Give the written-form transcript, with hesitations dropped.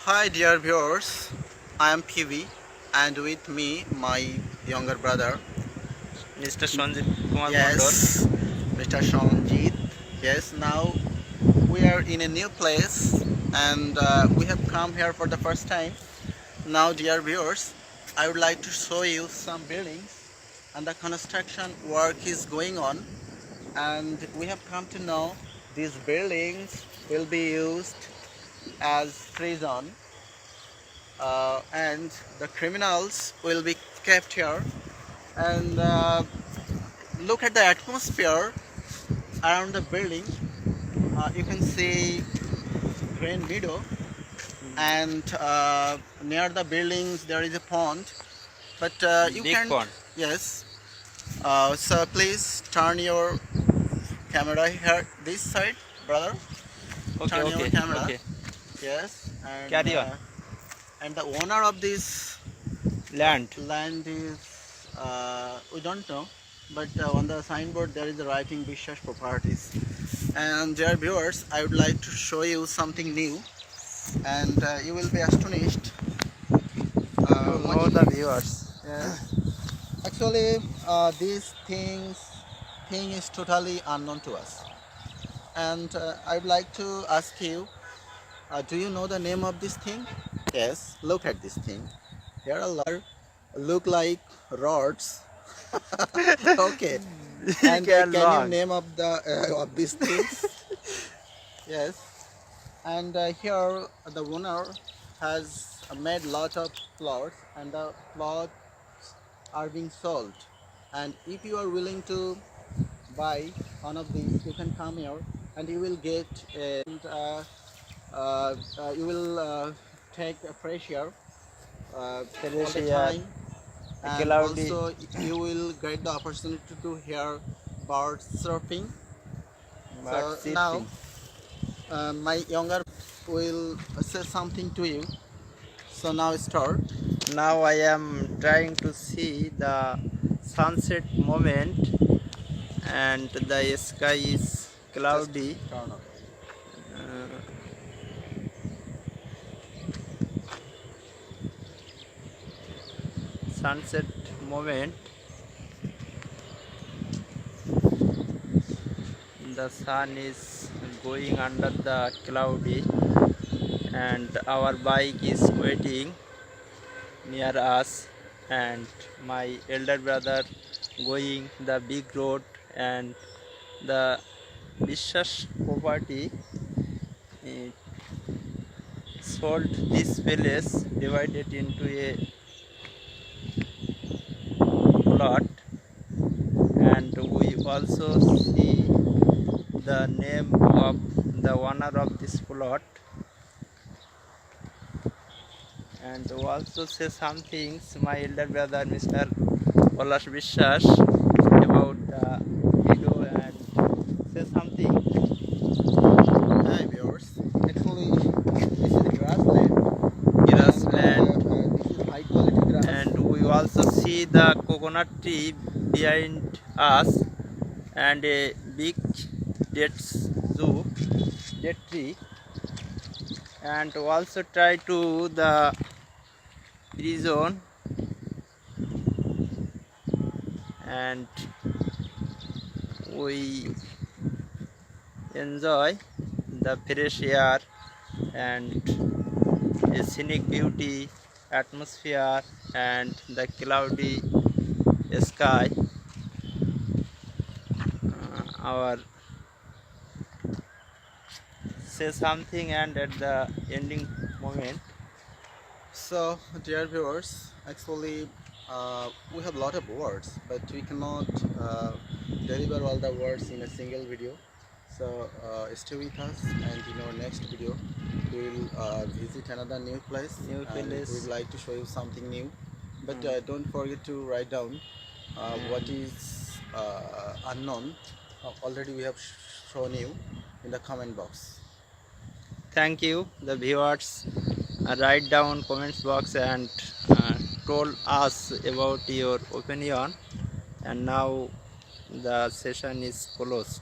Hi dear viewers, I am PV and with me my younger brother. Mr. Sanjit Kumar Mondol. Yes, Mr. Shanjit. Yes, now we are in a new place and we have come here for the first time. Now dear viewers, I would like to show you some buildings and the construction work is going on, and we have come to know these buildings will be used as prison, and the criminals will be kept here. And look at the atmosphere around the building. You can see green meadow, and near the buildings there is a pond, but you Big can't. pond. Yes, so please turn your camera here this side, brother. Okay, Turn your okay, camera. okay. Yes, Carry on. and the owner of this Land. land is, we don't know, but on the signboard there is a writing Bishas Properties. And dear viewers, I would like to show you something new, and you will be astonished To know watching the this. viewers. Yes. Actually, these thing is totally unknown to us, and I would like to ask you, do you know the name of this thing? Yes. Look at this thing. Here are look like rods. Okay. Big And and can you long. name of the of these things? Yes. And here the owner has made lot of plots, and the plots are being sold. And if you are willing to buy one of these, you can come here and you will get you will take a fresh air all the Terrestrial, time, and cloudy, also you will get the opportunity to hear birds surfing. bird So now surfing. my younger will say something to you. So now start. Now I am trying to see the sunset moment, and the sky is Just cloudy. turn on. Uh, Sunset moment. The sun is going under the cloudy, and our bike is waiting near us, and my elder brother going the big road, and the Bishas property eh, sold this place divided into a plot, and we also see the name of the owner of this plot, and we also say some things my elder brother Mr. Palash Bishas about the video, and say something. Hi viewers. Actually, this is grassland, Grassland, and this is high quality grass. and we also see the coconut tree behind us, and a big date zoo, date tree, and we also try to the prison, and we enjoy the fresh air and a scenic beauty, atmosphere, and the cloudy sky. Our say something, and at the ending moment. So, dear viewers, actually, we have a lot of words, but we cannot deliver all the words in a single video. So, stay with us, and in our next video, we will visit another new place, New and we place. would like to show you something new. But don't forget to write down what And is unknown. Already we have shown you in the comment box. thank you, the viewers. Write down comments box and told us about your opinion. And now the session is closed.